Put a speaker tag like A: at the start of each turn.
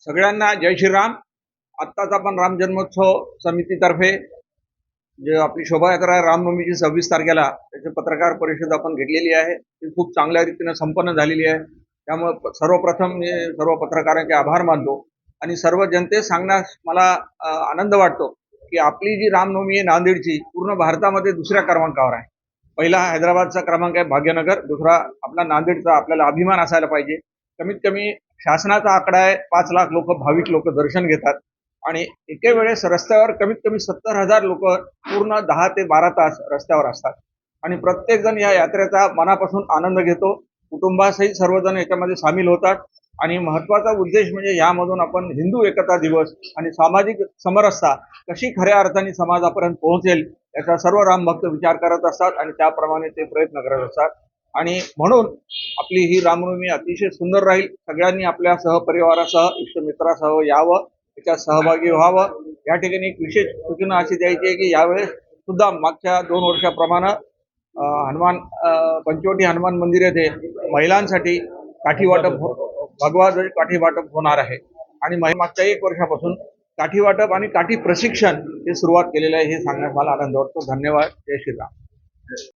A: सगळ्यांना जय श्रीराम. आत्ताच आपण राम जन्मोत्सव समितीतर्फे जे आपली शोभायात्रा आहे रामनवमीची 26 तारखेला त्याची पत्रकार परिषद आपण घेतलेली आहे. ती खूप चांगल्या रीतीने संपन्न झालेली आहे. त्यामुळे सर्वप्रथम मी सर्व पत्रकारांचे आभार मानतो आणि सर्व जनतेस सांगण्यास मला आनंद वाटतो की आपली जी रामनवमी आहे नांदेडची पूर्ण भारतामध्ये दुसऱ्या क्रमांकावर आहे. पहिला हैदराबादचा क्रमांक आहे भाग्यनगर, दुसरा आपला नांदेडचा. आपल्याला अभिमान असायला पाहिजे. कमीत कमी शासनाचा आकडा आहे 5 लाख लोक भाविक लोक दर्शन घेतात आणि एके वेळेस रस्त्यावर कमीत कमी 70,000 लोक पूर्ण 10 ते 12 तास रस्त्यावर असतात आणि प्रत्येक जण या यात्रेचा मनापासून आनंद घेतो. कुटुंबासहित सर्वजण याच्यामध्ये सामील होतात आणि महत्वाचा उद्देश म्हणजे यामधून आपण हिंदू एकता दिवस आणि सामाजिक समरसता कशी खऱ्या अर्थाने समाजापर्यंत पोहोचेल याचा सर्व रामभक्त विचार करत असतात आणि त्याप्रमाणे ते प्रयत्न करत असतात आणि म्हणून आपली ही रामनवमी अतिशय सुंदर राहील. सगळ्यांनी आपल्या सहपरिवारासह इष्टमित्रासह यावं, त्याच्यात सहभागी व्हावं. या ठिकाणी एक विशेष सूचना अशी द्यायची आहे की यावेळेस सुद्धा मागच्या 2 वर्षाप्रमाणे हनुमान पंचवटी हनुमान मंदिर येथे महिलांसाठी काठी वाटप भगवा ध्वज काठी वाटप होणार आहे आणि मागच्या 1 वर्षापासून काठी वाटप आणि काठी प्रशिक्षण हे सुरुवात केलेलं आहे. हे सांगण्यास मला आनंद वाटतो. धन्यवाद. जय श्रीराम.